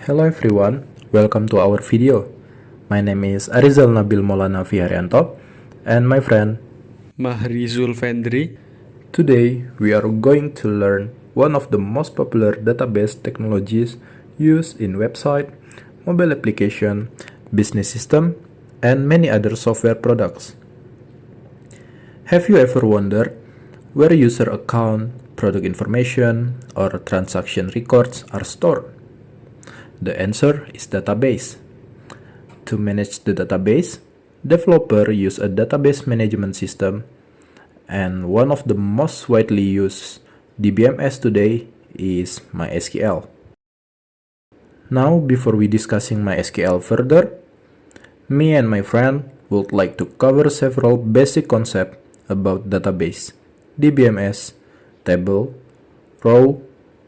Hello everyone, welcome to our video. My name is Arizal Nabil Maulana Fiharyanto and my friend Mahri Zul Fendri. Today we are going to learn one of the most popular database technologies used in website, mobile application, business system, and many other software products. Have you ever wondered where user account, product information, or transaction records are stored? The answer is database. To manage the database, developers use a database management system, and one of the most widely used DBMS today is MySQL. Now, before we discussing MySQL further, me and my friend would like to cover several basic concepts about database, DBMS, table, row,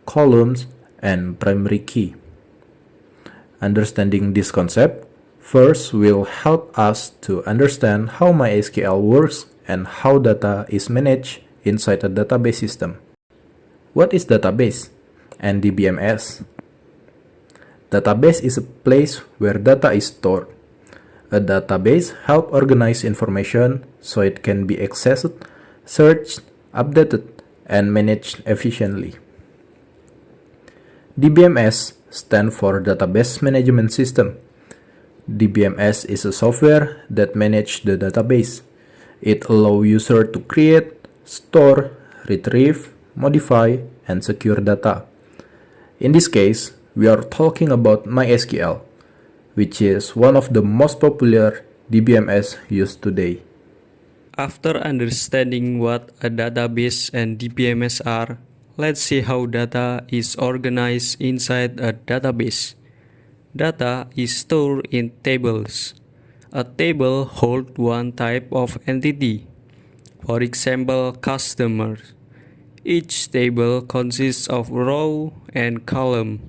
columns, and primary key. Understanding this concept first will help us to understand how MySQL works and how data is managed inside a database system. What is database and DBMS? Database is a place where data is stored. A database helps organize information so it can be accessed, searched, updated, and managed efficiently. DBMS stands for Database Management System. DBMS is a software that manages the database. It allows users to create, store, retrieve, modify, and secure data. In this case, we are talking about MySQL, which is one of the most popular DBMS used today. After understanding what a database and DBMS are, let's see how data is organized inside a database. Data is stored in tables. A table holds one type of entity, for example, customers. Each table consists of row and column.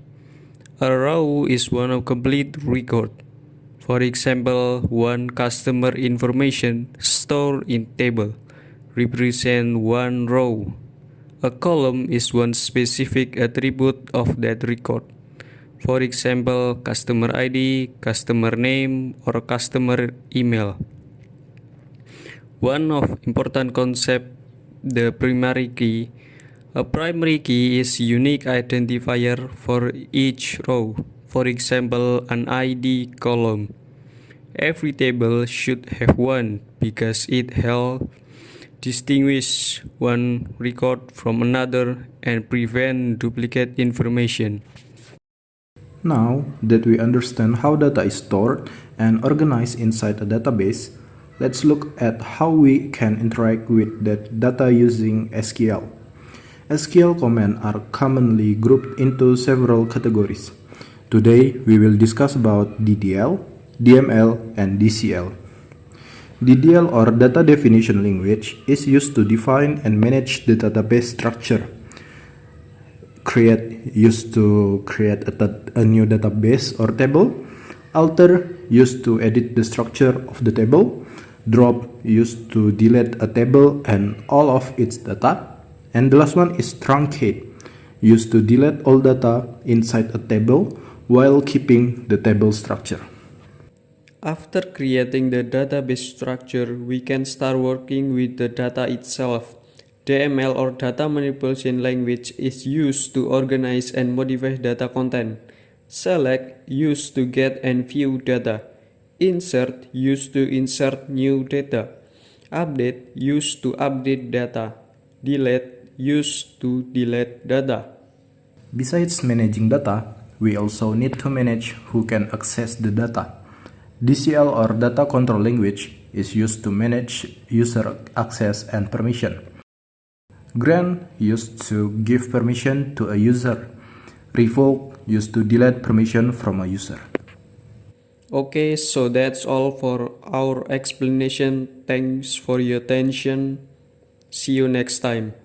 A row is one of complete record. For example, one customer information stored in table represent one row. A column is one specific attribute of that record. For example, customer ID, customer name, or customer email. One of important concept, the primary key. A primary key is unique identifier for each row. For example, an ID column. Every table should have one because it helps distinguish one record from another and prevent duplicate information. Now that we understand how data is stored and organized inside a database, let's look at how we can interact with that data using SQL. SQL commands are commonly grouped into several categories. Today, we will discuss about DDL, DML, and DCL. DDL or Data Definition Language is used to define and manage the database structure. Used to create a new database or table. Alter used to edit the structure of the table. Drop used to delete a table and all of its data. And the last one is truncate, used to delete all data inside a table while keeping the table structure. After creating the database structure, we can start working with the data itself. DML or Data Manipulation Language is used to organize and modify data content. Select used to get and view data. Insert used to insert new data. Update used to update data. Delete used to delete data. Besides managing data, we also need to manage who can access the data. DCL or Data Control Language is used to manage user access and permission. Grant used to give permission to a user. Revoke used to delete permission from a user. Okay, so that's all for our explanation. Thanks for your attention. See you next time.